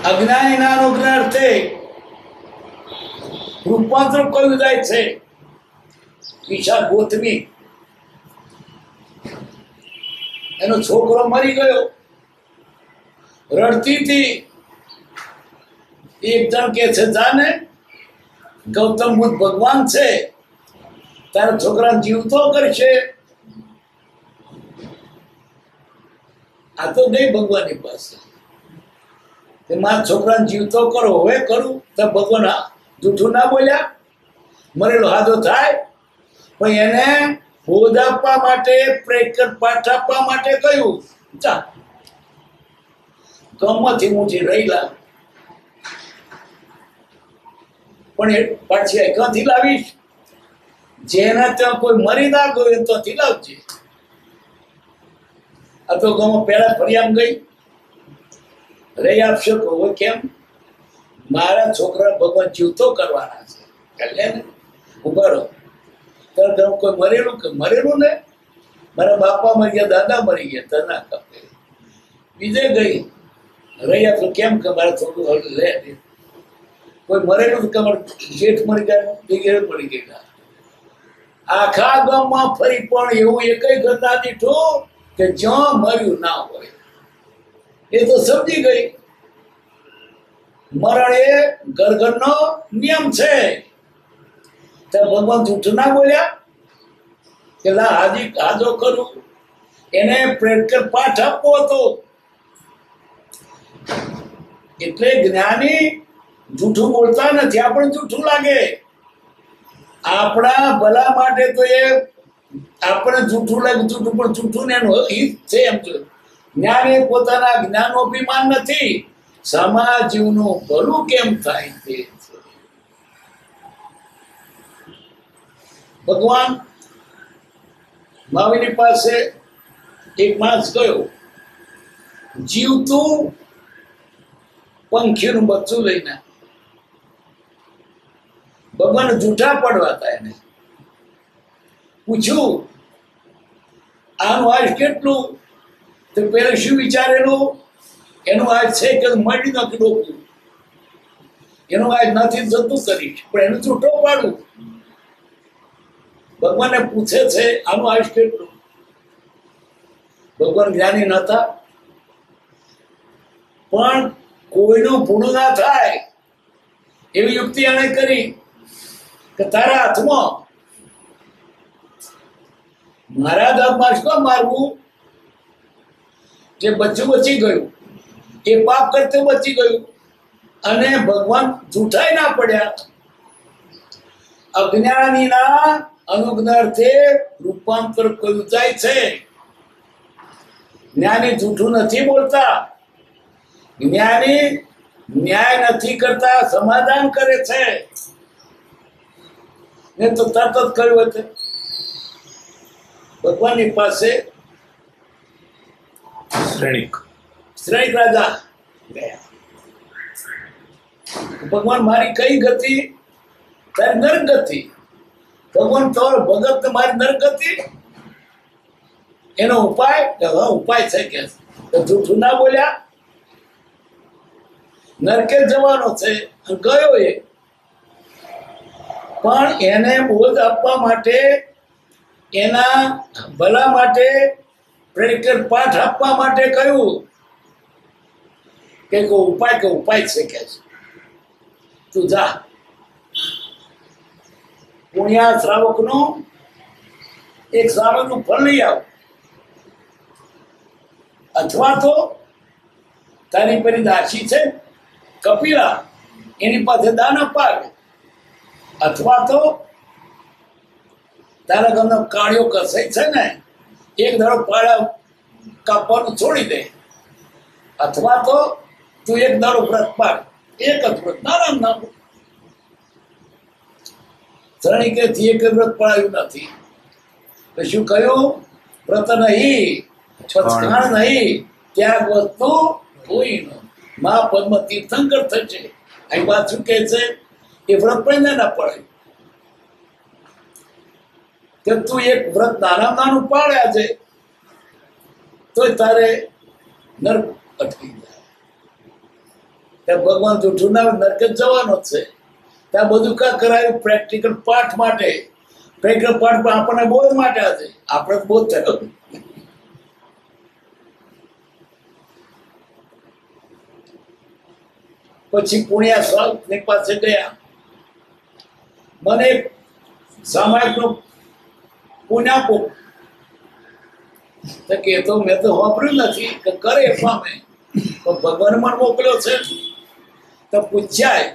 અજ્ઞાનીના અનુગ્રહાર્થે રૂપાંતર કયું જાય છે? ઈશા ગોતવી, એનો છોકરો મરી ગયો, રડતી હતી. એક જણ કે છે, જાને ગૌતમ બુદ્ધ ભગવાન છે, તારા છોકરાને જીવતો કરશે. આ તો ગઈ ભગવાનની પાસે, મારા છોકરાને જીવતો કરો. હવે કરું તો ભગવાન જૂઠું ના બોલ્યા, મરેલો હાજો થાય. પણ એને બોધ આપવા માટે, પ્રેરક પાઠ આપવા માટે કહ્યું, ચા ગમમાંથી મુઠી રહેલા, પણ એ પાછી ક્યાંથી લાવીશ? જેના ત્યાં કોઈ મરી ના ગયો ત્યાંથી લાવજે. આ તો ગમો પેલા ફરી આમ ગઈ રહી આપશો. કહો કેમ? મારા છોકરા ભગવાન જીવતો કરવાના છે. કલ્યાણ ઉભા રહો. કોઈ મરેલું કે મરેલું ને, મારા બાપા મરી ગયા, દાદા મરી ગયા, તના કપે બીજે ગઈ રહી આપશો. કેમ કે મારા છોકરું લે. કોઈ મરેલું કે જેઠ મરી ગયા, દિગેર મરી ગયા. આખા ગામમાં ફરી પણ એવું એકય ઘર ના દીઠું કે જ્યાં મર્યું ના હોય. એ તો સમજી ગઈ મરણ એ ઘરનો નિયમ છે. તો ભગવાન જૂઠું ના બોલ્યા કે લા હાજી હાજો કરું. એને પ્રેરક પાઠ આપવો હતો. એટલે જ્ઞાની જૂઠું બોલતા નથી. આપણે જૂઠું લાગે, આપણા ભલા માટે તો એ આપણે જૂઠું લાગે, જૂઠું પણ જૂઠું ને એનું હિત છે. એમ તો જ્ઞાની પોતાના જ્ઞાનનો અભિમાન નથી, સમાજ જીવનું ભલું કેમ થાય તે છે. ભગવાન મહાવીરની પાસે એક માણસ ગયો, જીવતું પંખીનું બચ્ચું લઈને. ભગવાન જૂઠા પડવા હતા. એને પૂછ્યું, આનું આયુષ કેટલું? તો પેલું શું વિચારેલું? એનું આયુષ છે કે મળી નથી ડોકું, એનું આયુષ નથી જતું કરીશ, પણ એનું જૂઠો પાડું. ભગવાનને પૂછે છે, આનું આયુષ કેટલું? ભગવાન જ્ઞાની નતા, પણ કોઈનું ભૂલું ના થાય એવી યુક્તિ એને કરી કે તારા હાથમાં, મારા હાથમાં શું મારવું? જે બચ્ચું બચી ગયું, એ પાપ કરતે બચી ગયું, અને ભગવાન જૂઠાઈ ના પડ્યા. અજ્ઞાનીના અનુગ્રહાર્થે રૂપાંતર કયું જાય છે. જ્ઞાની જૂઠું નથી બોલતા, જ્ઞાની ન્યાય નથી કરતા, સમાધાન કરે છે. ને તો તરત જ કહ્યું હતું ભગવાનની પાસે શ્રેણિક રાજા ગયા. ભગવાન મારી કઈ ગતિ? તારી નરક ગતિ. ભગવાન તારો ભગત મારી નરક ગતિ, એનો ઉપાય? ઉપાય છે કે જૂઠું ના બોલ્યા. નરકે જવાનો છે, ગયો એ, પણ એને બોધ આપવા માટે, એના ભલા માટે, પ્રેરક પાઠ આપવા માટે કહ્યું કે ઉપાય છે કે તું જા પુણ્યા શ્રાવકનું એક શ્રાવકનું ફળ લઈ આવ, અથવા તો તારી પેલી દાસી છે કપિલા, એની પાસે દાન અપાવે, અથવા તો તારા ગામનો કાળિયો કસાઈ છે ને, એક ધારો પાડા કાપવાનું છોડી દે, અથવા તો તું એક ધારો વ્રત પાડ. એક જ વ્રત, નાના શ્રેણિકેથી એક વ્રત પડાયું નથી. તો શું કહ્યું? વ્રત નહીં, પચકાણ નહીં, ત્યાગ વસ્તુ કોઈ ન. મા પદ્મ તીર્થંકર થશે. અહીં વાત શું કહે છે? એ વ્રત પણ ના પડે કે તું એક વ્રત નાનું પાડ્યા છે તો તારે નર્ક અટકી જાય. ભગવાન જૂઠું ના નરક જ જવાનો જ છે. ત્યાં બધું કા કરાયું? પ્રેક્ટિકલ પાઠ માટે. પ્રેક્ટિકલ પાઠ આપણને બોધ માટે હશે. આપણે બોધ થયો. પછી પુણ્યા સ્વામી પાસે ગયા. મને સામાયિક નું પુણ્ય આપો. કે તો મેં તો વાપર્યું નથી કે કરે પામે, પણ ભગવાન મને મોકલ્યો છે. તો પૂછાય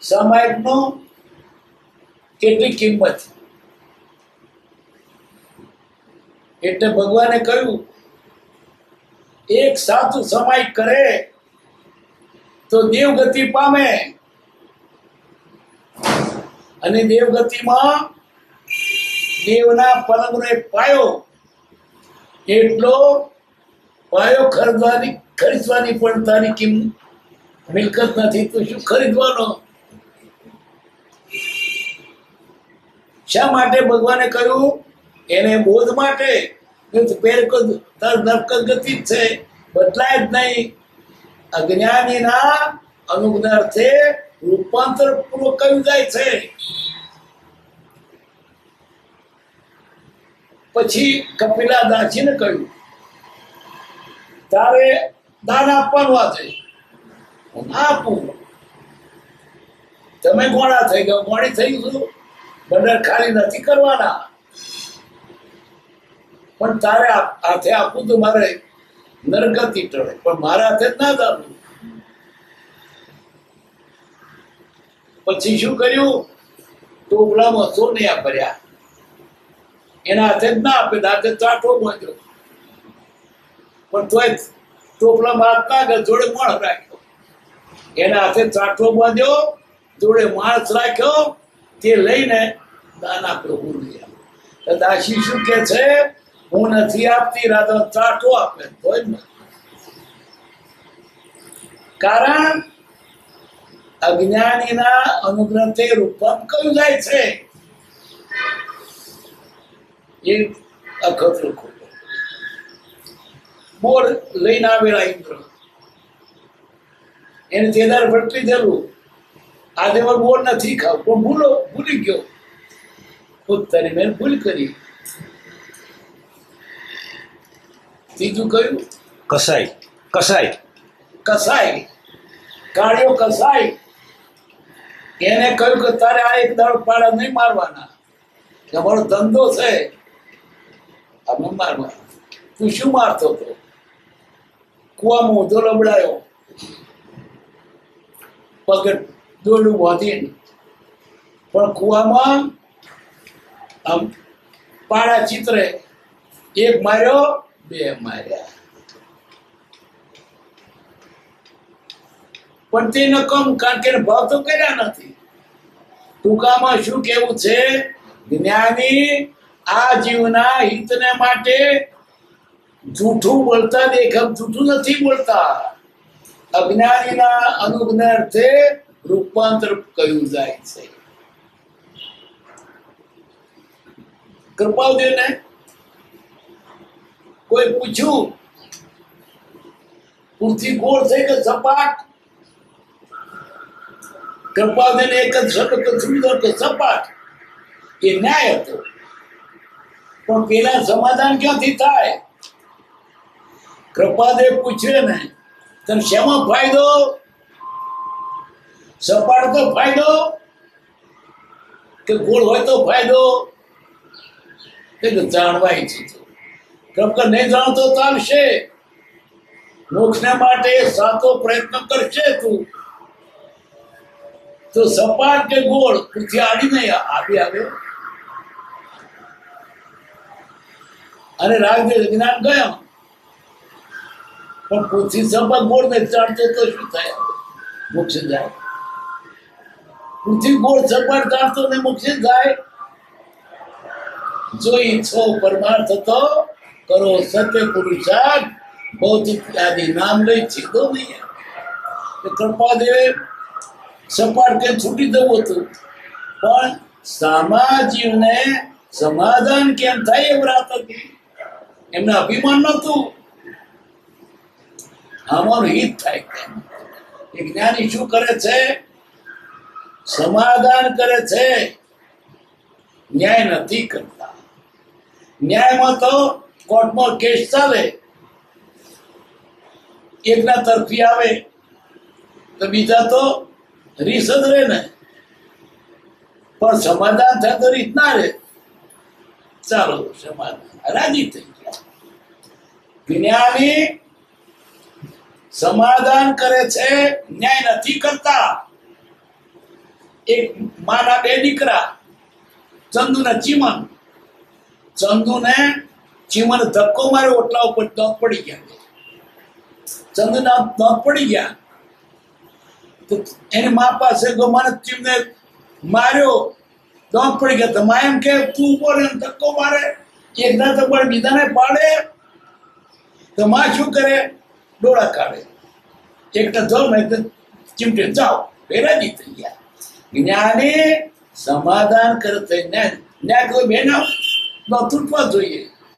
સામાયિક નો કેટલી કિંમત? એટલે ભગવાને કહ્યું, એક સાચું સામાયિક કરે તો દેવગતિ પામે, અને દેવગતિમાં દેવના પલંગનો એક પાયો, એટલો પાયો ખરીદવાની પણ તારી મિલકત નથી, તો શું ખરીદવાનો? શા માટે ભગવાને કહ્યું? એને બોધ માટે. તાર નરક ગતિ જ છે, બદલાય જ નહીં. અજ્ઞાનીના અનુજ્ઞાર્થે રૂપાંતર પૂર્વક કહ્યું જાય છે. પછી કપિલા દાસીને કહ્યું, તારે દાન આપવાનું આજે. આપું. તમે ગોળા થઈ ગયો, ગોળી થઈ ગયું, બંદર ખાલી નથી કરવાના, પણ તારે હાથે આપવું તો મારે નરગતિ ટળે, પણ મારા હાથે જ ના આપવું. પછી શું કર્યું? ટોપલામાં સોનિયા ભર્યા, એના હાથે જ ના આપે, હાથે ચાટો બાંધ્યો, પણ તોય ટોપલામાં હાથ ના ગયો, જોડે માણસ રાખ્યો. એના હાથે ચાટો બાંધ્યો, જોડે માણસ રાખ્યો, તે લઈને દાન આપ્યો. દાસી શું કે છે? હું નથી આપતી, રાધા ચાટો આપે. તોય ને કારણ અજ્ઞાનીના અનુગ્રહથી રૂપમ કયું જાય છે. એ અખતરો ખોટો. બોર લઈને આવેલા ઇન્દ્ર, એને તેદાર ભટકી દેલું, આજે બોર નથી ખાવ, પણ ભૂલી ગયો. પોતાની મેં ભૂલ કરી. ત્રીજું કયું? કસાઈ. કસાઈ કસાઈ, કાળિયો કસાઈ. એને કહ્યું કે તારે આ એક દાડો પાડા નહીં મારવાના, અમારો ધંધો છે, અમે મારવાના. તું શું મારતો હતો? કુવામાં ઊંધો લબડાયો, પગે દોરડું બાંધીને, પણ કુવામાં આમ પાડા ચિત્રે, એક માર્યો, બે માર્યા, પણ તે નકમ, કારણ કે ભાવ તો કર્યા નથી. ટૂંકામાં શું કેવું છે? જ્ઞાની આ જીવના હિતને માટે જૂઠું બોલતા દેખાવ, જૂઠું નથી બોલતા. અજ્ઞાનીના અનુજ્ઞાર્થે રૂપાંતર કયું જાય છે. કૃપાદેવને કોઈ પૂછ્યું, પૃથ્વી ગોળ થઈ કે સપાટ? કૃપાદેવને એક જ શબ્દ સમજો કે સપાટ. એ ન્યાય હતો, પણ પેલા સમાધાન ક્યાંથી થાય? કૃપાદેવ પૂછે ને, તને શેમાં ફાયદો? સપાટ તો ફાયદો કે ગોળ હોય તો ફાયદો? જાણવા ઈચ્છું છું. કૃપા નહીં જાણતો ચાલશે. મોક્ષને માટે સાતો પ્રયત્ન કરશે તું, તો સપાટ કે ગોળ? પૃથ્વી આડી નહીં આવે. અને રાજદેવ જ્ઞાન ગયા, પણ પૃથ્વી સપાટ ગોળ ને જાણતો તો શું થાય? મોક્ષ જાય. પૃથ્વી ગોળ સપાટ જાણતો ને મોક્ષ જાય. જો ઈચ્છો પરમાર્થ તો કરો સત્ય પુરુષાર્થ, ભૌતિક આદિ નામ લઈ છેદો નહીં. કૃપાદેવે સપાટ કે છૂટી દેવું હતું, પણ સામાજીવને સમાધાન કેમ થાય એ વાત હતી. એમને અભિમાન નતું, અમારું હિત થાય. એ જ્ઞાની શું કરે છે? સમાધાન કરે છે, ન્યાય નથી કરતા. ન્યાયમાં તો કોર્ટમાં કેસ ચાલે, એકના તરફી આવે તો બીજા તો રીસ જ રહે ને. પણ સમાધાન થાય તો રીત ના રહે. ચાલો સમાધાન, રાજી થઈ ગયા. જ્ઞાની સમાધાન કરે છે, ન્યાય નથી કરતા. એક માના બે દીકરા, ચંદુ ને ચીમન. ચંદુને ચીમન ધક્કો માર્યો, ઓટલા ઉપર દાંત પડી ગયા. ચંદુ ના દાંત પડી ગયા તો એની મા પાસે મને ચીમને માર્યો, દાંત પડી ગયા. તો મા એમ કે તું ઉપર ધક્કો મારે, એકના તો પણ બીજાને પાડે. તો માં શું કરે? ડોળા કાઢે. એકને જાઓ ને ચીમટે જાઓ, રાજી થઈ ગયા. જ્ઞાની સમાધાન કરે છે. ન્યાય કોઈ બેના તૂટવા જોઈએ.